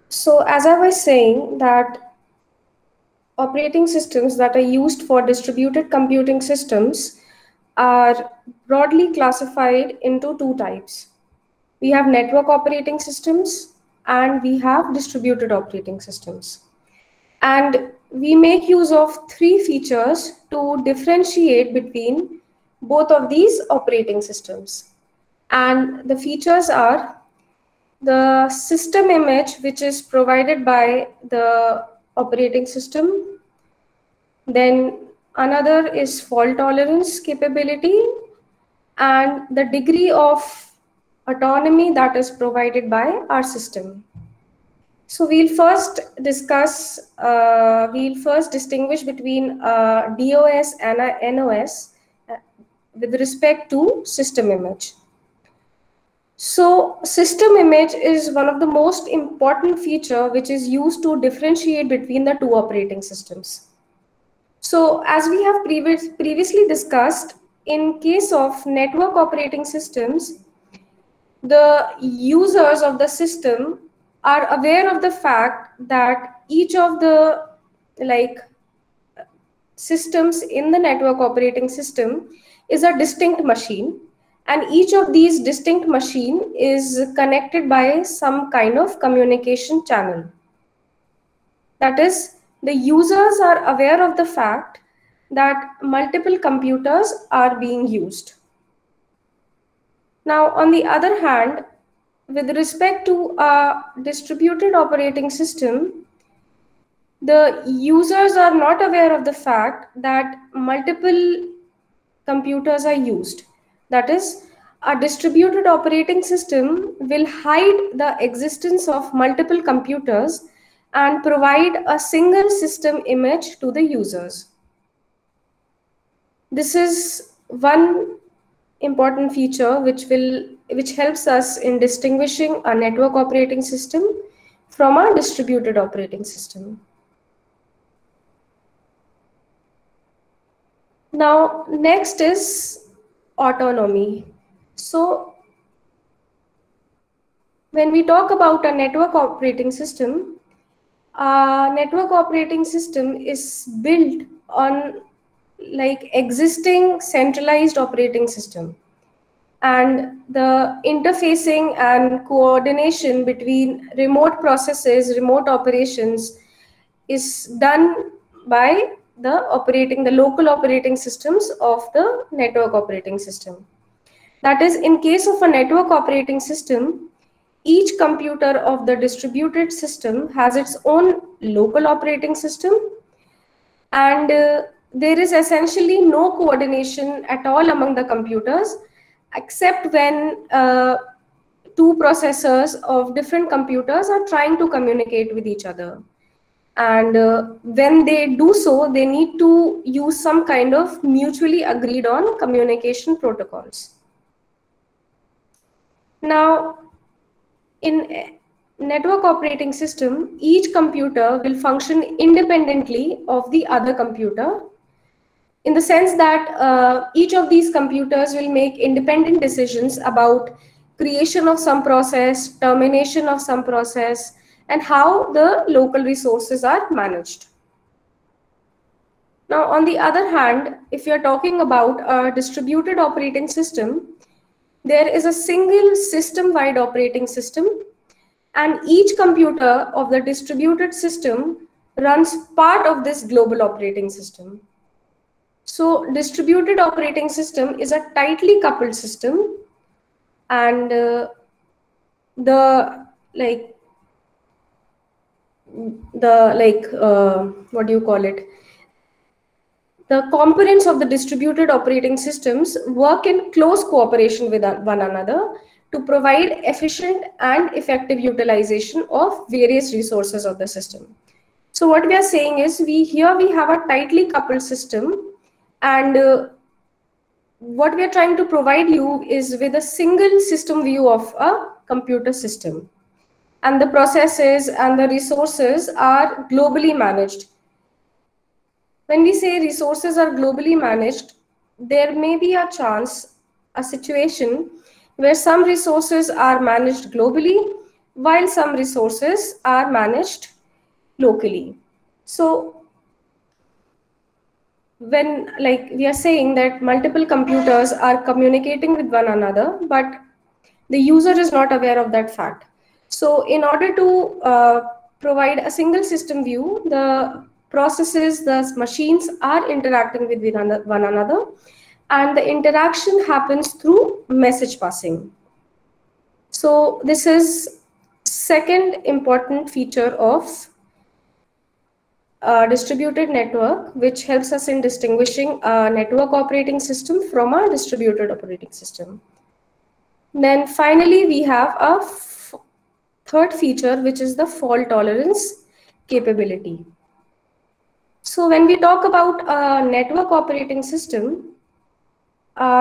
So as I was saying that operating systems that are used for distributed computing systems are broadly classified into two types. We have network operating systems and we have distributed operating systems. And we make use of three features to differentiate between both of these operating systems. And the features are the system image, which is provided by the operating system. Then another is fault tolerance capability and the degree of autonomy that is provided by our system. So we'll first distinguish between DOS and a NOS with respect to system image. So system image is one of the most important feature which is used to differentiate between the two operating systems. So as we have previously discussed, in case of network operating systems, the users of the system are aware of the fact that each of the like systems in the network operating system is a distinct machine, and each of these distinct machine is connected by some kind of communication channel. That is, the users are aware of the fact that multiple computers are being used. Now, on the other hand, with respect to a distributed operating system, the users are not aware of the fact that multiple computers are used. That is, a distributed operating system will hide the existence of multiple computers and provide a single system image to the users. This is one important feature which helps us in distinguishing a network operating system from a distributed operating system. Now, next is autonomy. So, when we talk about a network operating system is built on like existing centralized operating system, and the interfacing and coordination between remote processes, remote operations is done by the local operating systems of the network operating system. That is, in case of a network operating system, each computer of the distributed system has its own local operating system, and there is essentially no coordination at all among the computers except when two processors of different computers are trying to communicate with each other. And when they do so, they need to use some kind of mutually agreed on communication protocols. Now, in a network operating system, each computer will function independently of the other computer, in the sense that each of these computers will make independent decisions about creation of some process, termination of some process, and how the local resources are managed. Now, on the other hand, if you're talking about a distributed operating system, there is a single system-wide operating system, and each computer of the distributed system runs part of this global operating system. So distributed operating system is a tightly coupled system, and what do you call it? The components of the distributed operating systems work in close cooperation with one another to provide efficient and effective utilization of various resources of the system. So what we are saying is we have a tightly coupled system, and what we are trying to provide you is with a single system view of a computer system. And the processes and the resources are globally managed. When we say resources are globally managed, there may be a situation where some resources are managed globally, while some resources are managed locally. So when we are saying that multiple computers are communicating with one another, but the user is not aware of that fact. So in order to provide a single system view, the processes, the machines are interacting with one another, and the interaction happens through message passing. So this is second important feature of a distributed network, which helps us in distinguishing a network operating system from a distributed operating system. Then finally, we have a third feature, which is the fault tolerance capability. So when we talk about a network operating system,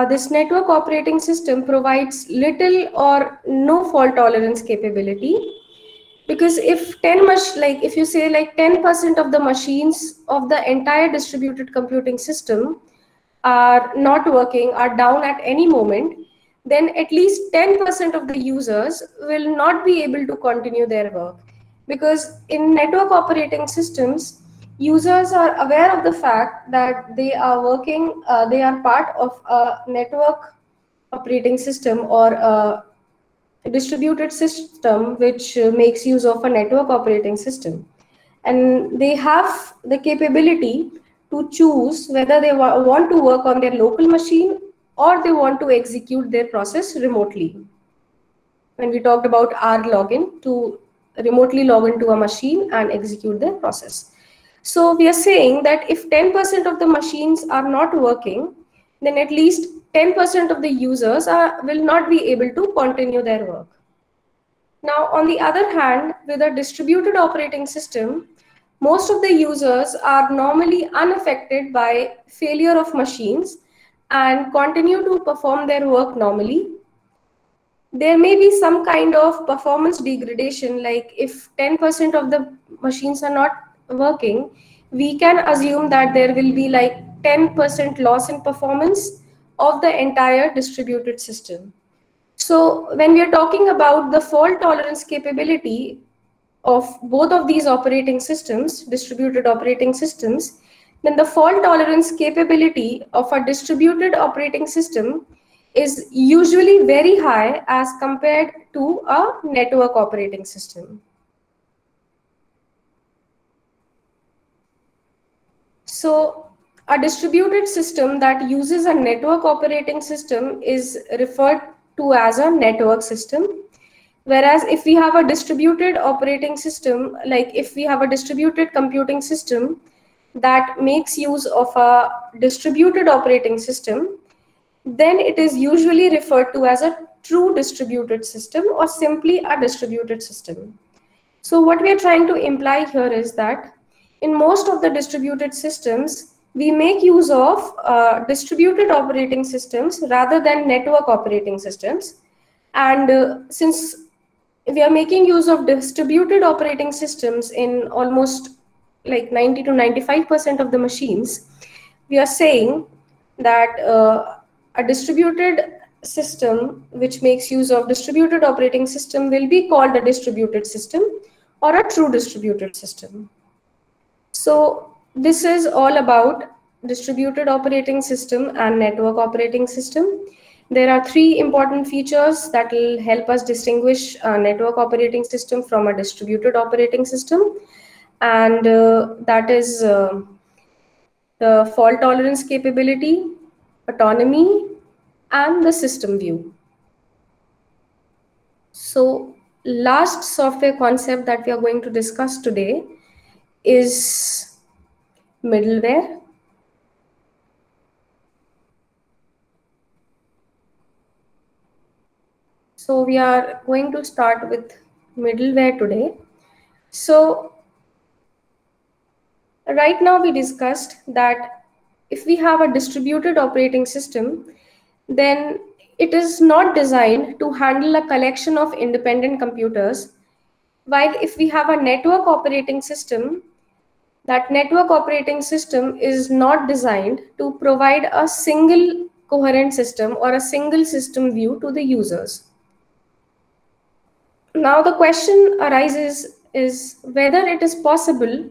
this network operating system provides little or no fault tolerance capability, because if if you say 10% of the machines of the entire distributed computing system are not working, are down at any moment, then at least 10% of the users will not be able to continue their work. Because in network operating systems, users are aware of the fact that they are working, they are part of a network operating system or a distributed system which makes use of a network operating system. And they have the capability to choose whether they want to work on their local machine or they want to execute their process remotely. When we talked about R login, to remotely log into a machine and execute their process. So we are saying that if 10% of the machines are not working, then at least 10% of the users will not be able to continue their work. Now, on the other hand, with a distributed operating system, most of the users are normally unaffected by failure of machines and continue to perform their work normally. There may be some kind of performance degradation, like if 10% of the machines are not working, we can assume that there will be 10% loss in performance of the entire distributed system. So when we are talking about the fault tolerance capability of both of these operating systems, distributed operating systems, then the fault tolerance capability of a distributed operating system is usually very high as compared to a network operating system. So a distributed system that uses a network operating system is referred to as a network system. Whereas if we have a distributed operating system, like if we have a distributed computing system that makes use of a distributed operating system, then it is usually referred to as a true distributed system or simply a distributed system. So what we are trying to imply here is that in most of the distributed systems, we make use of distributed operating systems rather than network operating systems. And since we are making use of distributed operating systems in almost 90 to 95% of the machines, we are saying that a distributed system which makes use of distributed operating system will be called a distributed system or a true distributed system. So this is all about distributed operating system and network operating system. There are three important features that will help us distinguish a network operating system from a distributed operating system, and that is the fault tolerance capability, autonomy, and the system view. So last software concept that we are going to discuss today is middleware. So we are going to start with middleware today. So right now we discussed that if we have a distributed operating system, then it is not designed to handle a collection of independent computers. While if we have a network operating system, that network operating system is not designed to provide a single coherent system or a single system view to the users. Now the question arises is whether it is possible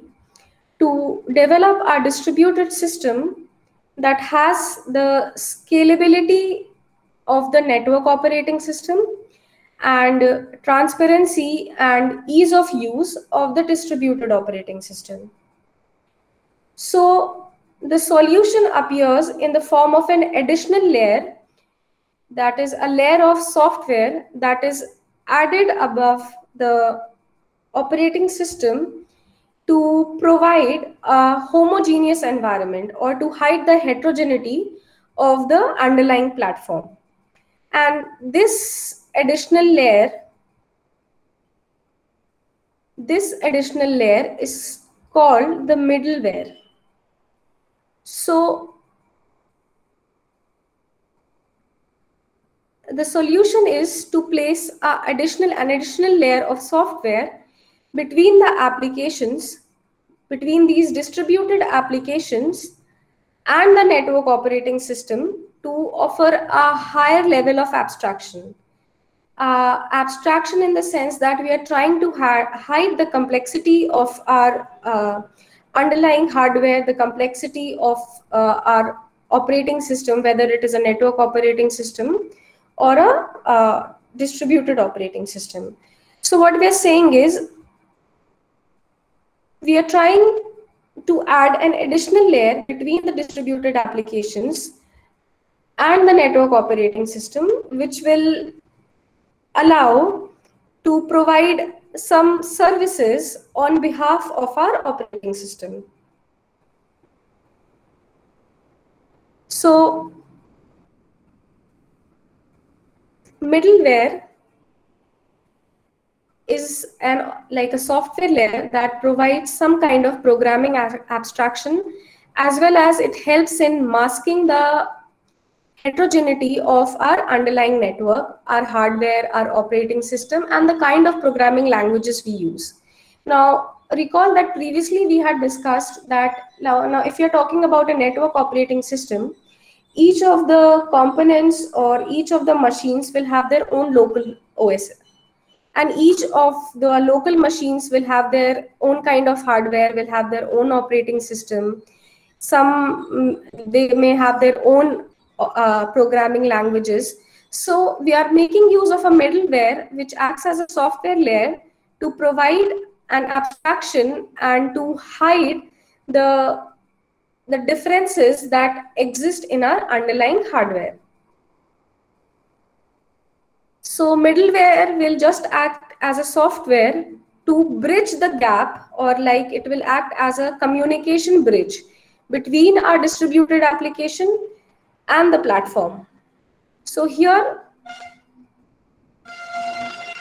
to develop a distributed system that has the scalability of the network operating system and transparency and ease of use of the distributed operating system. So the solution appears in the form of an additional layer, that is a layer of software that is added above the operating system to provide a homogeneous environment or to hide the heterogeneity of the underlying platform. And this additional layer is called the middleware. So the solution is to place an additional layer of software between the applications, between these distributed applications and the network operating system, to offer a higher level of abstraction. Abstraction in the sense that we are trying to hide the complexity of our underlying hardware, the complexity of our operating system, whether it is a network operating system or a distributed operating system. So what we are saying is we are trying to add an additional layer between the distributed applications and the network operating system, which will allow to provide some services on behalf of our operating system. So middleware is like a software layer that provides some kind of programming abstraction, as well as it helps in masking the heterogeneity of our underlying network, our hardware, our operating system, and the kind of programming languages we use. Now, recall that previously we had discussed that now if you're talking about a network operating system, each of the components or each of the machines will have their own local OS. And each of the local machines will have their own kind of hardware, will have their own operating system. Some, they may have their own programming languages. So we are making use of a middleware which acts as a software layer to provide an abstraction and to hide the differences that exist in our underlying hardware. So middleware will just act as a software to bridge the gap, or like it will act as a communication bridge between our distributed application and the platform. So here,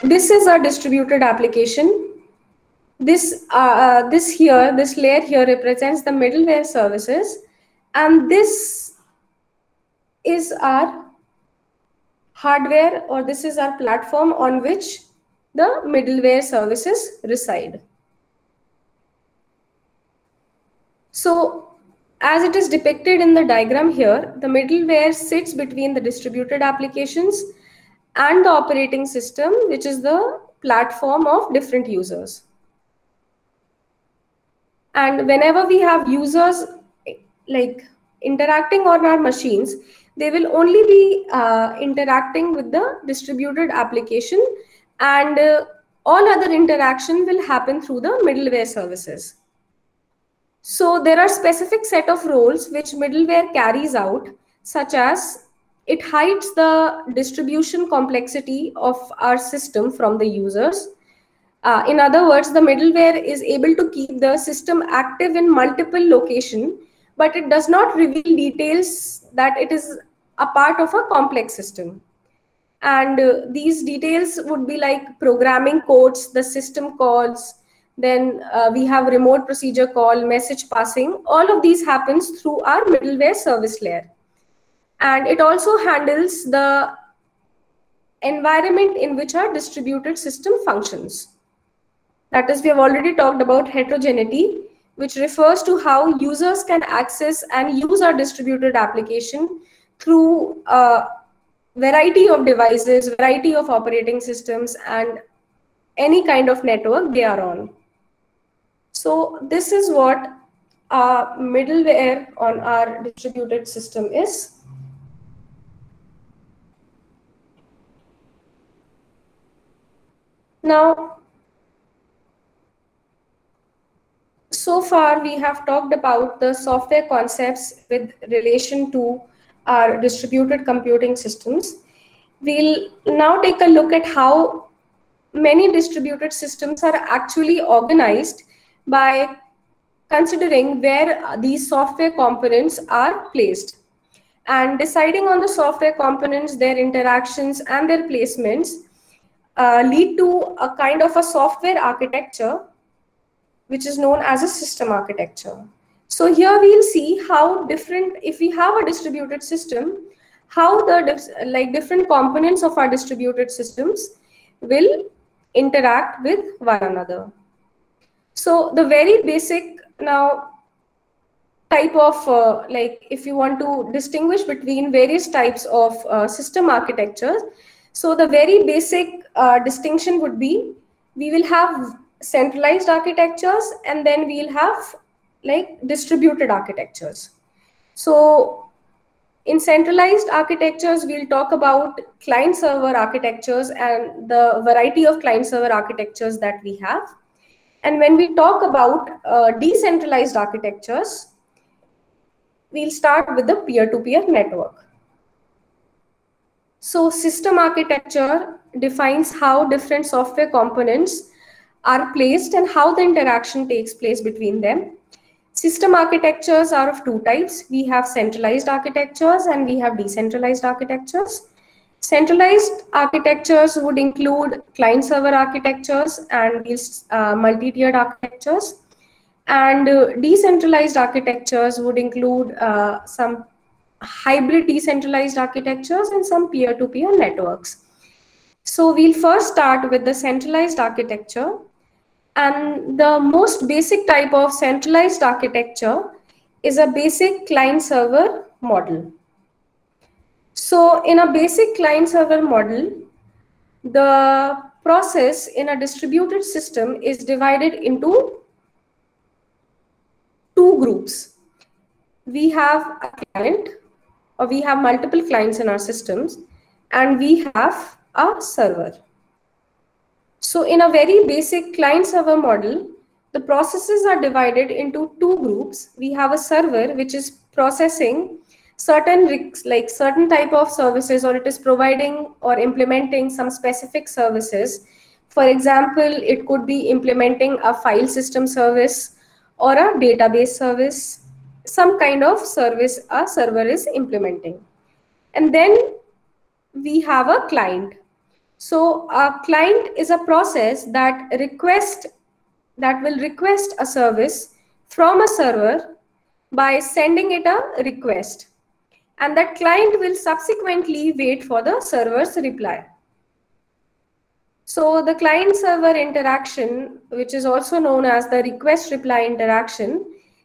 this is our distributed application. This layer here represents the middleware services, and this is our hardware, or this is our platform on which the middleware services reside. So as it is depicted in the diagram here, the middleware sits between the distributed applications and the operating system, which is the platform of different users. And whenever we have users like interacting on our machines, they will only be interacting with the distributed application, and all other interaction will happen through the middleware services. So there are specific set of roles which middleware carries out, such as it hides the distribution complexity of our system from the users. In other words, the middleware is able to keep the system active in multiple locations, but it does not reveal details that it is a part of a complex system. And these details would be like programming codes, the system calls, then we have remote procedure call, message passing. All of these happens through our middleware service layer. And it also handles the environment in which our distributed system functions. That is, we have already talked about heterogeneity, which refers to how users can access and use our distributed application through a variety of devices, variety of operating systems, and any kind of network they are on. So this is what our middleware on our distributed system is. Now, so far we have talked about the software concepts with relation to our distributed computing systems. We'll now take a look at how many distributed systems are actually organized by considering where these software components are placed. And deciding on the software components, their interactions, and their placements lead to a kind of a software architecture, which is known as a system architecture. So here we'll see how different, if we have a distributed system, how the different components of our distributed systems will interact with one another. So the very basic now type of if you want to distinguish between various types of system architectures, so the very basic distinction would be we will have centralized architectures and then we'll have like distributed architectures. So in centralized architectures, we'll talk about client server architectures and the variety of client server architectures that we have. And when we talk about decentralized architectures, we'll start with the peer-to-peer network. So system architecture defines how different software components are placed and how the interaction takes place between them. System architectures are of two types. We have centralized architectures and we have decentralized architectures. Centralized architectures would include client-server architectures and multi-tiered architectures. And decentralized architectures would include some hybrid decentralized architectures and some peer-to-peer networks. So we'll first start with the centralized architecture. And the most basic type of centralized architecture is a basic client-server model. So in a basic client-server model, the process in a distributed system is divided into two groups. We have a client, or we have multiple clients in our systems, and we have a server. So in a very basic client-server model, the processes are divided into two groups. We have a server which is processing certain type of services, or it is providing or implementing some specific services. For example, it could be implementing a file system service or a database service, some kind of service a server is implementing. And then we have a client. So a client is a process that will request a service from a server by sending it a request. And that client will subsequently wait for the server's reply. So the client-server interaction, which is also known as the request-reply interaction,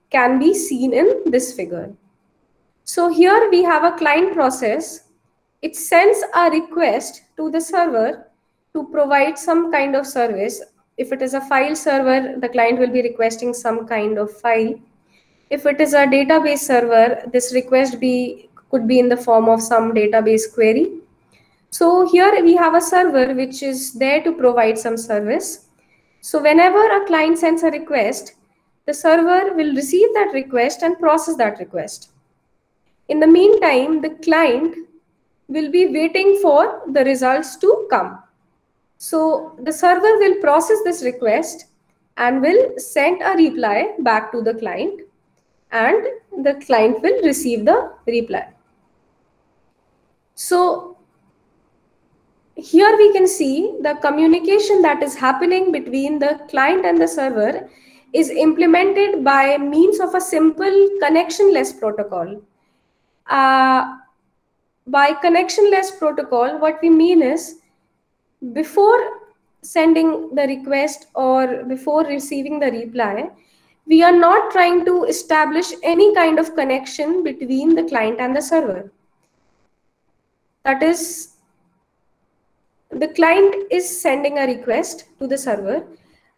can be seen in this figure. So here we have a client process. It sends a request to the server to provide some kind of service. If it is a file server, the client will be requesting some kind of file. If it is a database server, this request could be in the form of some database query. So here we have a server which is there to provide some service. So whenever a client sends a request, the server will receive that request and process that request. In the meantime, the client will be waiting for the results to come. So the server will process this request and will send a reply back to the client, and the client will receive the reply. So here we can see the communication that is happening between the client and the server is implemented by means of a simple connectionless protocol. By connectionless protocol, what we mean is before sending the request or before receiving the reply, we are not trying to establish any kind of connection between the client and the server. That is, the client is sending a request to the server,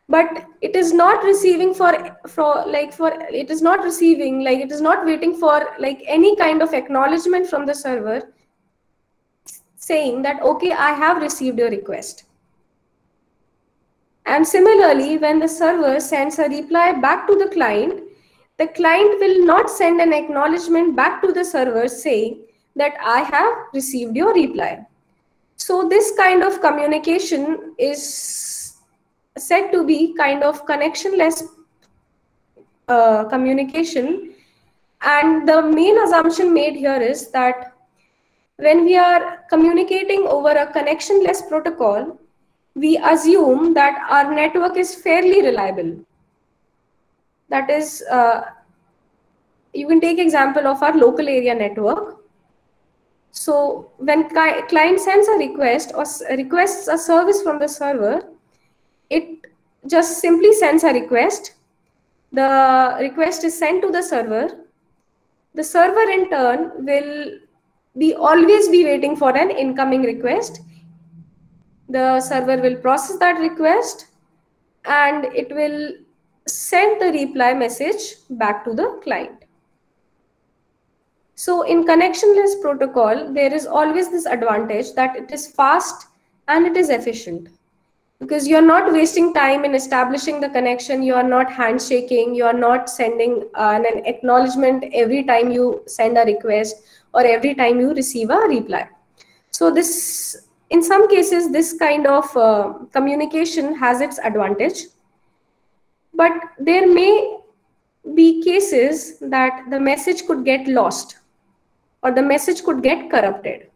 but it is not receiving it is not receiving, like it is not waiting for like any kind of acknowledgement from the server saying that, okay, I have received your request. And similarly, when the server sends a reply back to the client will not send an acknowledgement back to the server saying that I have received your reply. So this kind of communication is said to be kind of connectionless communication. And the main assumption made here is that when we are communicating over a connectionless protocol, we assume that our network is fairly reliable. That is, you can take example of our local area network. So when client sends a request or requests a service from the server, it just simply sends a request. The request is sent to the server. The server in turn will always be waiting for an incoming request. The server will process that request and it will send the reply message back to the client. So in connectionless protocol, there is always this advantage that it is fast and it is efficient, because you're not wasting time in establishing the connection. You are not handshaking. You are not sending an acknowledgement every time you send a request or every time you receive a reply. So this, in some cases, this kind of communication has its advantage, but there may be cases that the message could get lost or the message could get corrupted.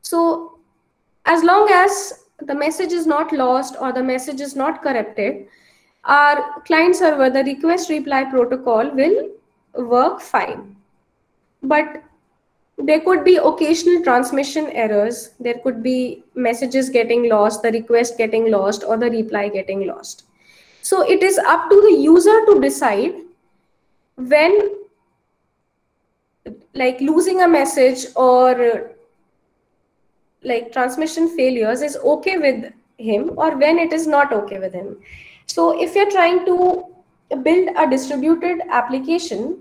So as long as the message is not lost or the message is not corrupted, our client server, the request reply protocol, will work fine. But there could be occasional transmission errors. There could be messages getting lost, the request getting lost, or the reply getting lost. So it is up to the user to decide when, like, losing a message or like transmission failures is okay with him or when it is not okay with him. So if you're trying to build a distributed application,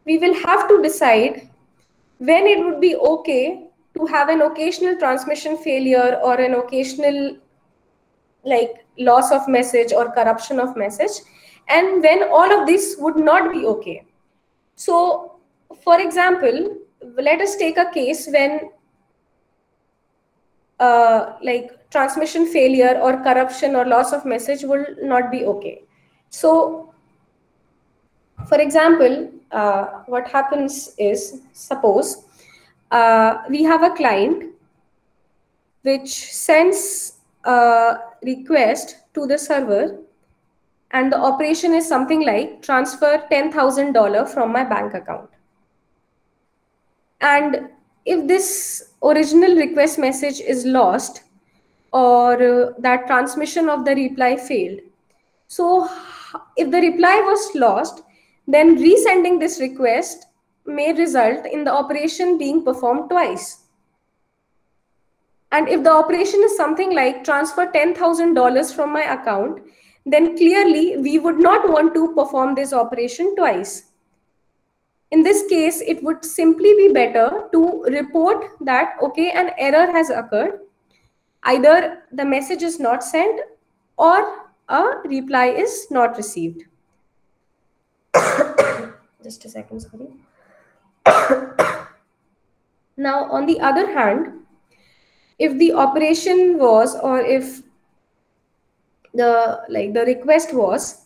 we will have to decide when it would be okay to have an occasional transmission failure or an occasional like loss of message or corruption of message, and when all of this would not be okay. So for example, let us take a case when like transmission failure or corruption or loss of message will not be okay. So for example, what happens is, suppose we have a client which sends a request to the server, and the operation is something like transfer $10,000 from my bank account. And if this original request message is lost or that transmission of the reply failed, so if the reply was lost, then resending this request may result in the operation being performed twice. And if the operation is something like transfer $10,000 from my account, then clearly we would not want to perform this operation twice. In this case, it would simply be better to report that, okay, an error has occurred. Either the message is not sent or a reply is not received. Just a second, sorry. Now, on the other hand, if the operation was, or if the request was,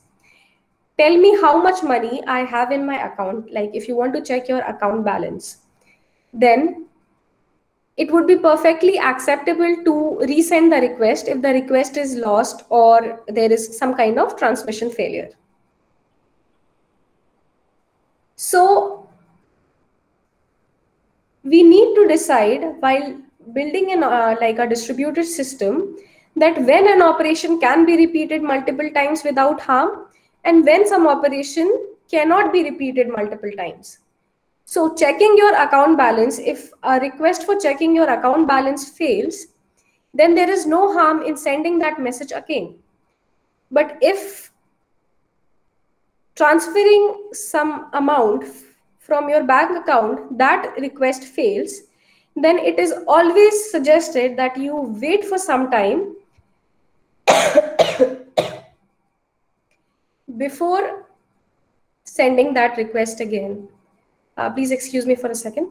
tell me how much money I have in my account, like if you want to check your account balance, then it would be perfectly acceptable to resend the request if the request is lost or there is some kind of transmission failure. So we need to decide while building an like a distributed system that when an operation can be repeated multiple times without harm and when some operation cannot be repeated multiple times. So checking your account balance, if a request for checking your account balance fails, then there is no harm in sending that message again. But if transferring some amount from your bank account, that request fails, then it is always suggested that you wait for some time before sending that request again. Please excuse me for a second.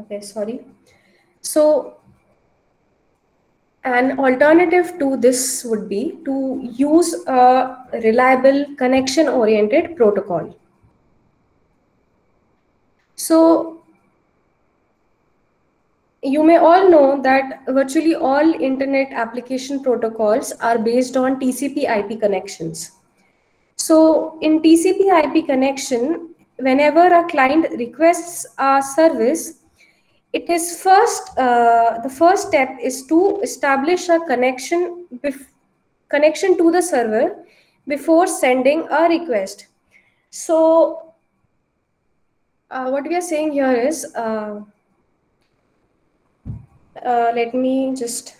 Okay, sorry. So an alternative to this would be to use a reliable connection-oriented protocol. So you may all know that virtually all internet application protocols are based on TCP/IP connections. So in TCP/IP connection, whenever a client requests a service, it is the first step is to establish a connection to the server before sending a request. So what we are saying here is, let me just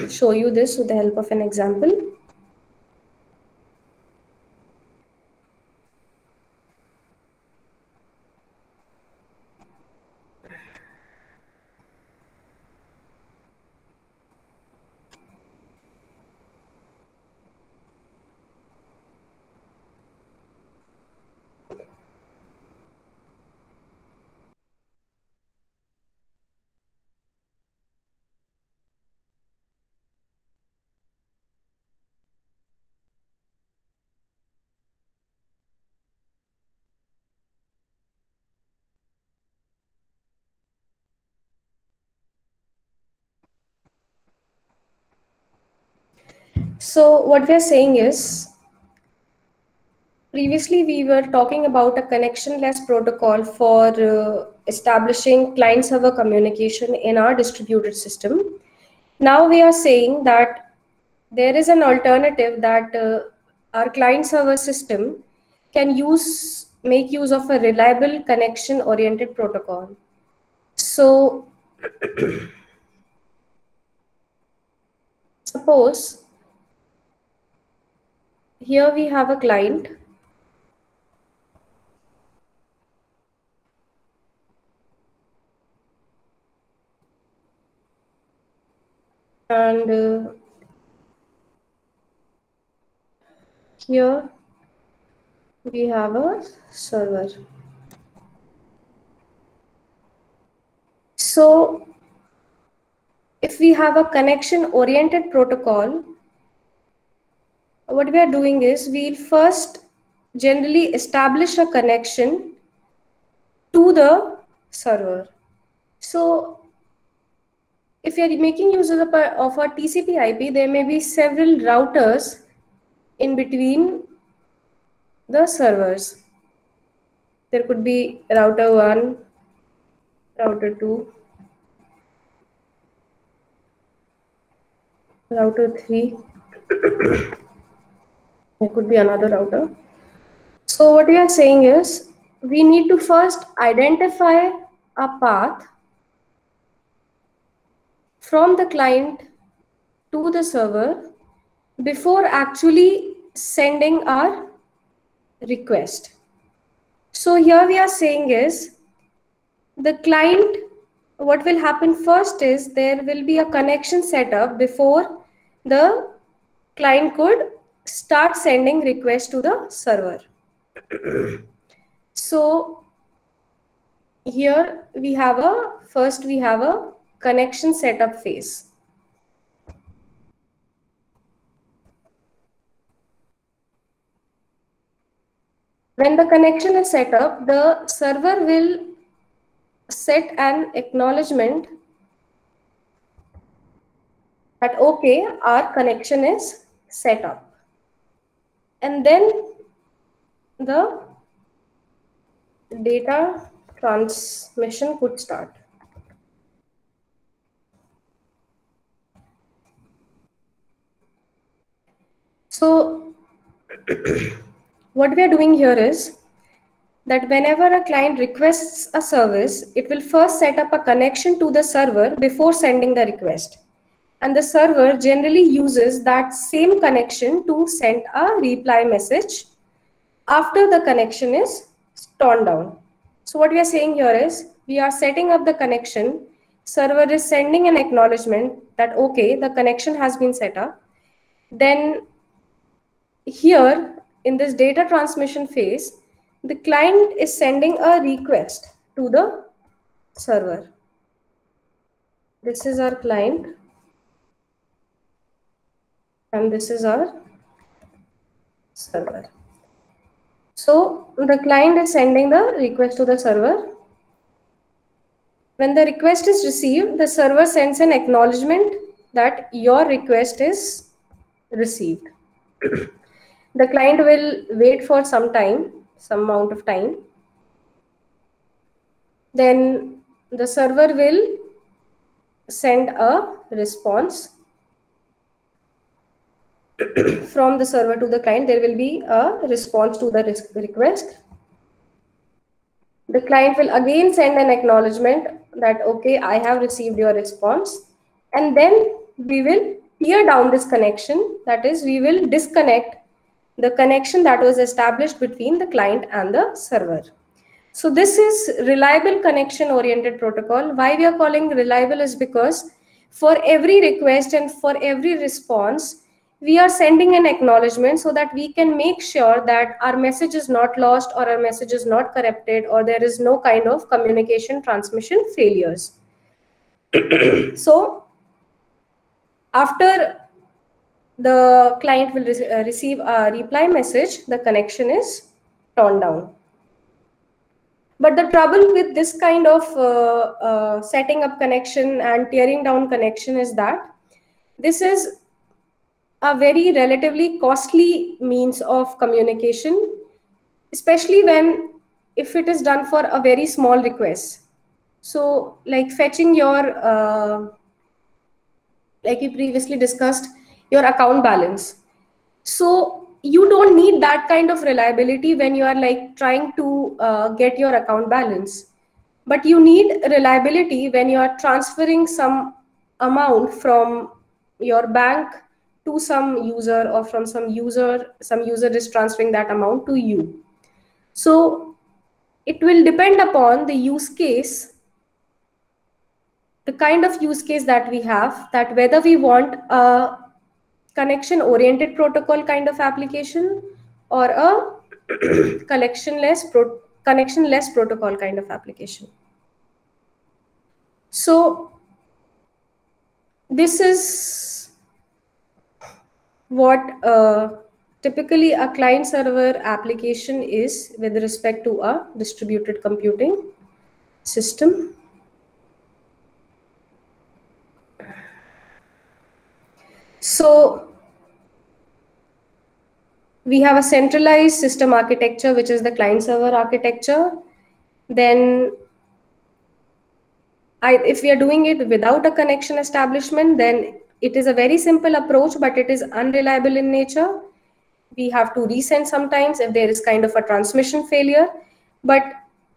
show you this with the help of an example. So what we are saying is, previously we were talking about a connectionless protocol for establishing client-server communication in our distributed system. Now we are saying that there is an alternative that our client-server system can make use of a reliable connection-oriented protocol. So suppose here we have a client and here we have a server. So if we have a connection oriented protocol, what we are doing is we'll first generally establish a connection to the server. So if you are making use of a TCP IP, there may be several routers in between the servers. There could be router 1, router 2, router 3. There could be another router. So what we are saying is we need to first identify a path from the client to the server before actually sending our request. So here we are saying is the client, what will happen first is there will be a connection set up before the client could start sending requests to the server. So here we have first we have a connection setup phase. When the connection is set up, the server will set an acknowledgement that okay, our connection is set up. And then the data transmission could start. So what we are doing here is that whenever a client requests a service, it will first set up a connection to the server before sending the request. And the server generally uses that same connection to send a reply message after the connection is torn down. So what we are saying here is we are setting up the connection. Server is sending an acknowledgement that okay, the connection has been set up. Then here in this data transmission phase, the client is sending a request to the server. This is our client and this is our server. So the client is sending the request to the server. When the request is received, the server sends an acknowledgement that your request is received. The client will wait for some time, some amount of time. Then the server will send a response from the server to the client. There will be a response to the request. The client will again send an acknowledgement that okay, I have received your response, and then we will tear down this connection. That is, we will disconnect the connection that was established between the client and the server. So this is reliable connection oriented protocol. Why we are calling reliable is because for every request and for every response, we are sending an acknowledgement so that we can make sure that our message is not lost or our message is not corrupted or there is no kind of communication transmission failures. So after the client will receive a reply message, the connection is torn down. But the trouble with this kind of setting up connection and tearing down connection is that this is a very relatively costly means of communication, especially if it is done for a very small request. So like fetching your, like we previously discussed, your account balance. So you don't need that kind of reliability when you are like trying to get your account balance. But you need reliability when you are transferring some amount from your bank to some user or from some user is transferring that amount to you. So it will depend upon the use case, the kind of use case that we have, that whether we want a connection oriented protocol kind of application or a connectionless protocol kind of application. So this is what typically a client server application is with respect to a distributed computing system. So we have a centralized system architecture, which is the client server architecture. Then if we are doing it without a connection establishment, then it is a very simple approach, but it is unreliable in nature. We have to resend sometimes if there is kind of a transmission failure. But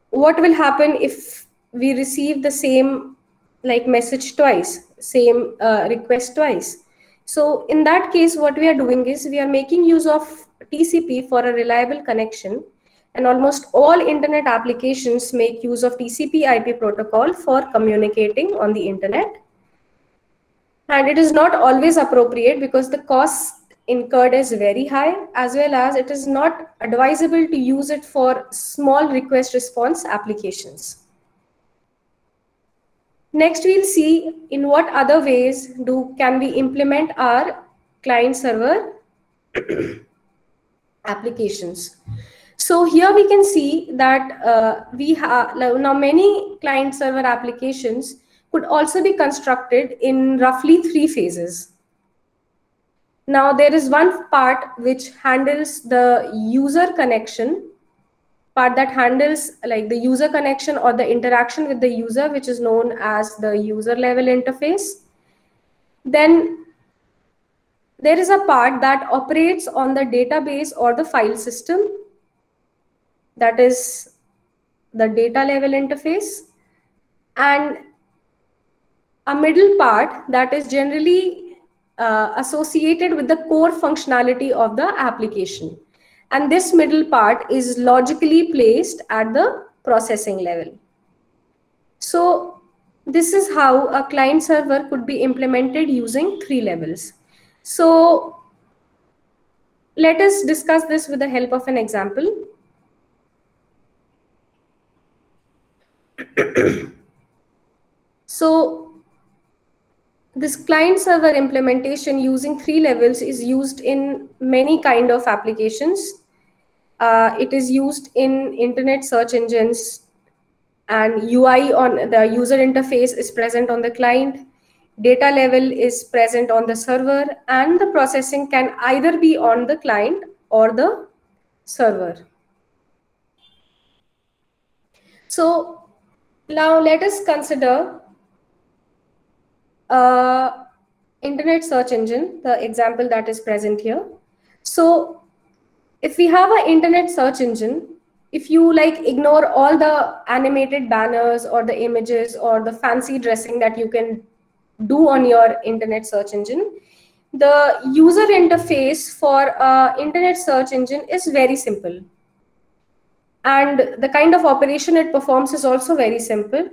what will happen if we receive the same like message twice, same request twice? So in that case, what we are doing is we are making use of TCP for a reliable connection. And almost all internet applications make use of TCP/IP protocol for communicating on the internet. And it is not always appropriate because the cost incurred is very high, as well as it is not advisable to use it for small request response applications. Next, we'll see in what other ways can we implement our client server applications. So here we can see that we have now many client server applications could also be constructed in roughly 3 phases. Now there is one part which handles the user connection, part that handles like the user connection or the interaction with the user, which is known as the user level interface. Then there is a part that operates on the database or the file system, that is the data level interface, and a middle part that is generally associated with the core functionality of the application. And this middle part is logically placed at the processing level. So this is how a client server could be implemented using 3 levels. So let us discuss this with the help of an example. So this client server implementation using 3 levels is used in many kind of applications. It is used in internet search engines, and UI on the user interface is present on the client. Data level is present on the server, and the processing can either be on the client or the server. So now let us consider internet search engine, the example that is present here. So if we have an internet search engine, if you like ignore all the animated banners or the images or the fancy dressing that you can do on your internet search engine, the user interface for internet search engine is very simple. And the kind of operation it performs is also very simple.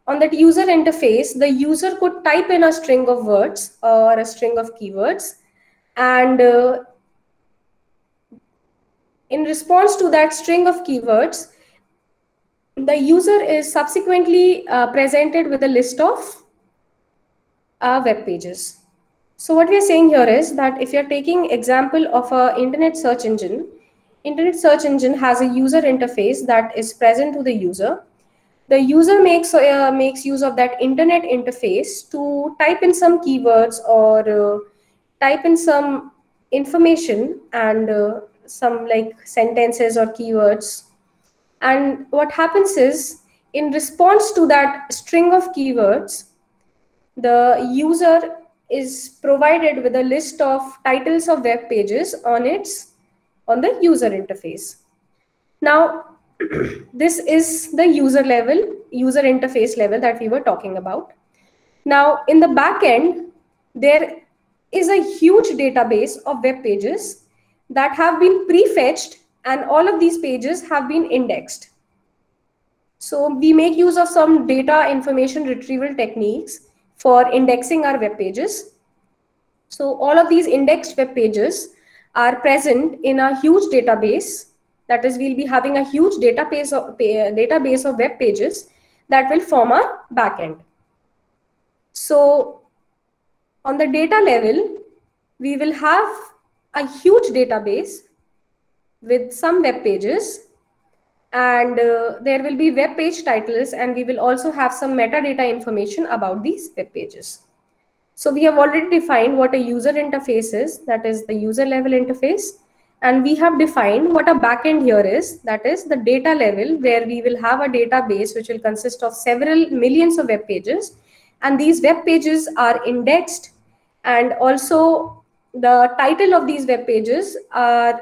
On that user interface, the user could type in a string of words or a string of keywords, and in response to that string of keywords, the user is subsequently presented with a list of web pages. So what we are saying here is that if you're taking example of an internet search engine has a user interface that is present to the user. The user makes use of that internet interface to type in some keywords or type in some information and some like sentences or keywords. And what happens is, in response to that string of keywords, the user is provided with a list of titles of web pages on the user interface. Now, this is the user interface level that we were talking about. Now, in the back end, there is a huge database of web pages that have been prefetched, and all of these pages have been indexed. So we make use of some data information retrieval techniques for indexing our web pages. So all of these indexed web pages are present in a huge database. That is, we'll be having a huge database of web pages that will form our backend. So on the data level, we will have a huge database with some web pages, and there will be web page titles, and we will also have some metadata information about these web pages. So we have already defined what a user interface is, that is the user level interface. And we have defined what a backend here is, that is the data level, where we will have a database which will consist of several millions of web pages. And these web pages are indexed, and also the title of these web pages are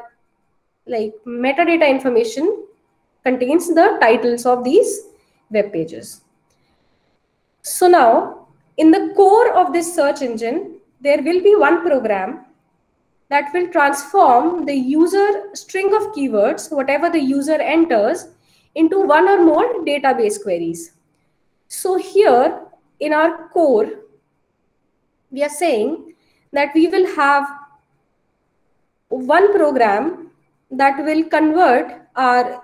like metadata information contains the titles of these web pages. So now, in the core of this search engine, there will be one program that will transform the user string of keywords, whatever the user enters, into one or more database queries. So here in our core, we are saying that we will have one program that will convert our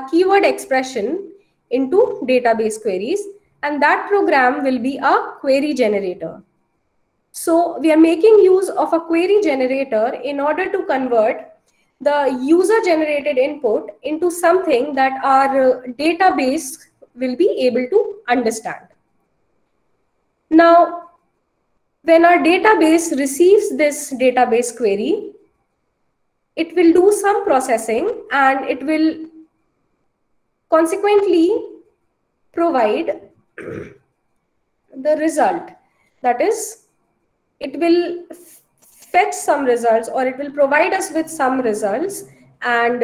keyword expression into database queries, and that program will be a query generator. So we are making use of a query generator in order to convert the user generated input into something that our database will be able to understand. Now, When our database receives this database query, it will do some processing and it will consequently provide the result. That is, it will fetch some results, or it will provide us with some results, and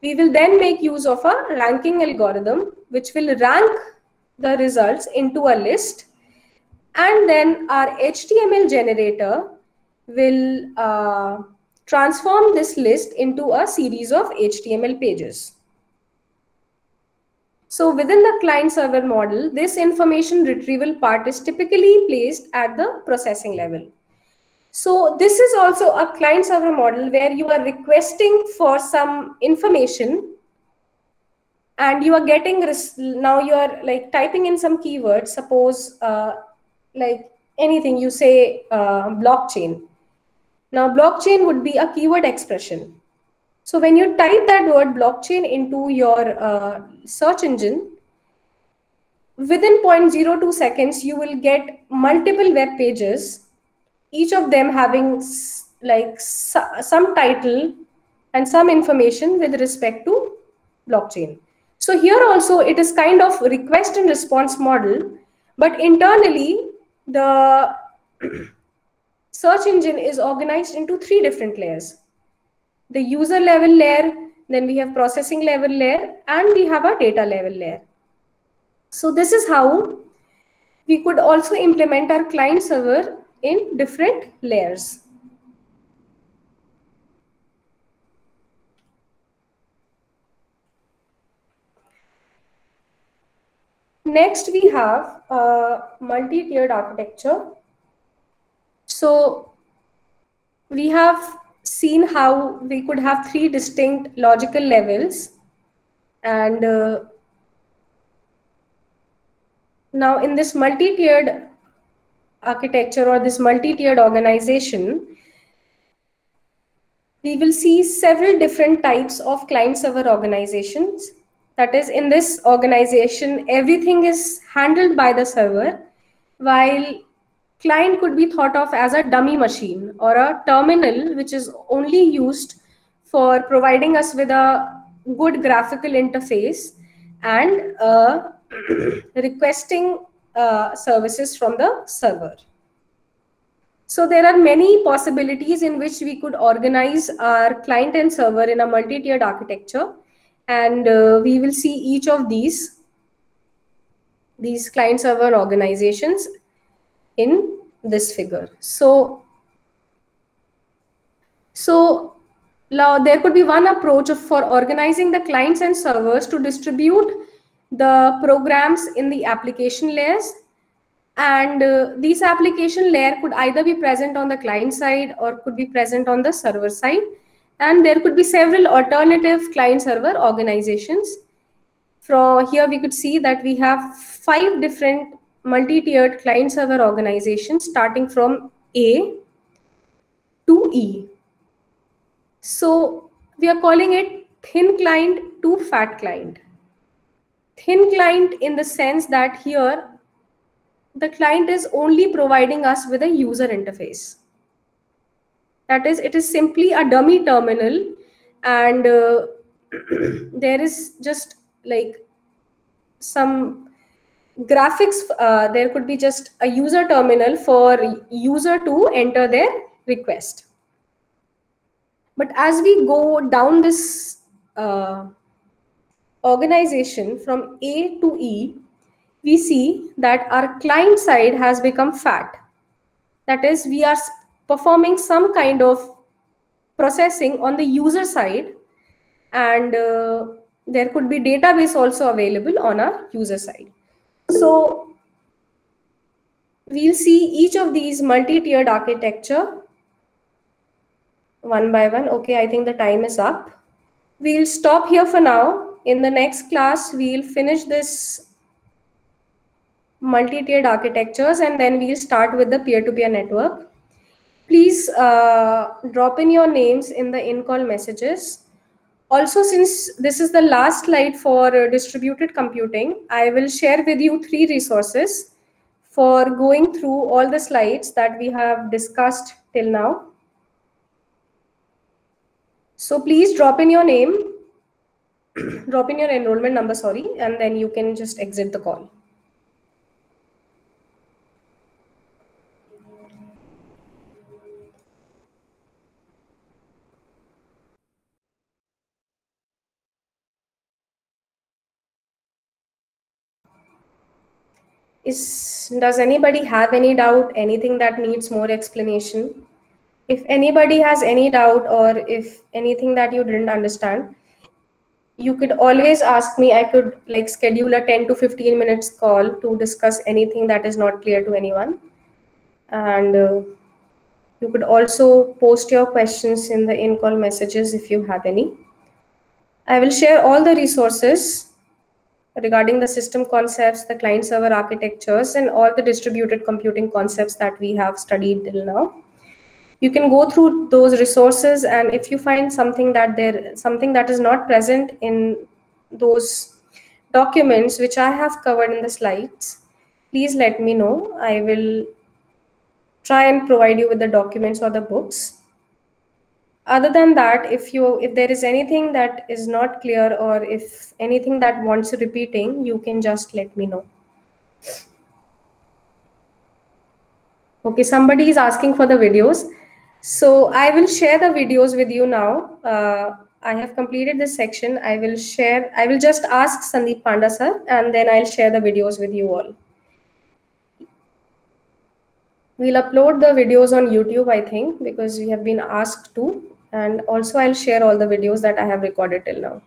we will then make use of a ranking algorithm which will rank the results into a list, and then our HTML generator will transform this list into a series of HTML pages. So within the client-server model, this information retrieval part is typically placed at the processing level. So this is also a client-server model where you are requesting for some information and you are getting, now you are like typing in some keywords, suppose like anything, you say blockchain. Now blockchain would be a keyword expression. So when you type that word blockchain into your search engine, within 0.02 seconds, you will get multiple web pages, each of them having like some title and some information with respect to blockchain. So here also it is kind of request and response model, but internally the search engine is organized into 3 different layers. The user level layer, then we have processing level layer, and we have a data level layer. So this is how we could also implement our client server in different layers. Next, we have a multi-tiered architecture. So we have seen how we could have 3 distinct logical levels, and now in this multi-tiered architecture or this multi-tiered organization, we will see several different types of client-server organizations. That is, in this organization, everything is handled by the server, while client could be thought of as a dummy machine or a terminal which is only used for providing us with a good graphical interface and requesting services from the server. So there are many possibilities in which we could organize our client and server in a multi-tiered architecture, and we will see each of these client server organizations in this figure. So now there could be one approach for organizing the clients and servers to distribute the programs in the application layers, and this application layer could either be present on the client side or could be present on the server side, and there could be several alternative client server organizations. From here we could see that we have 5 different multi-tiered client server organizations starting from A to E. So we are calling it thin client to fat client. Thin client in the sense that here the client is only providing us with a user interface. That is, it is simply a dummy terminal, and there is just like some graphics. There could be just a user terminal for user to enter their request. But as we go down this organization from A to E, we see that our client side has become fat. That is, we are performing some kind of processing on the user side, and there could be database also available on our user side. So we'll see each of these multi-tiered architecture one by one. Okay, I think the time is up. We'll stop here for now. In the next class, we'll finish this multi-tiered architectures, and then we'll start with the peer-to-peer network. Please drop in your names in the in-call messages. Also, since this is the last slide for distributed computing, I will share with you 3 resources for going through all the slides that we have discussed till now. So please drop in your name, drop in your enrollment number, sorry, and then you can just exit the call. Does anybody have any doubt, anything that needs more explanation? If anybody has any doubt or if anything that you didn't understand, you could always ask me. I could like schedule a 10 to 15 minutes call to discuss anything that is not clear to anyone. And you could also post your questions in the in-call messages if you have any. I will share all the resources regarding the system concepts, the client server architectures, and all the distributed computing concepts that we have studied till now. You can go through those resources, and if you find something that is not present in those documents which I have covered in the slides, please let me know. I will try and provide you with the documents or the books. Other than that, if there is anything that is not clear or if anything that wants repeating, you can just let me know. Okay, somebody is asking for the videos. So I will share the videos with you now. I have completed this section. I will just ask Sandeep Panda sir, and then I'll share the videos with you all. We'll upload the videos on YouTube, I think, because we have been asked to. And also I'll share all the videos that I have recorded till now.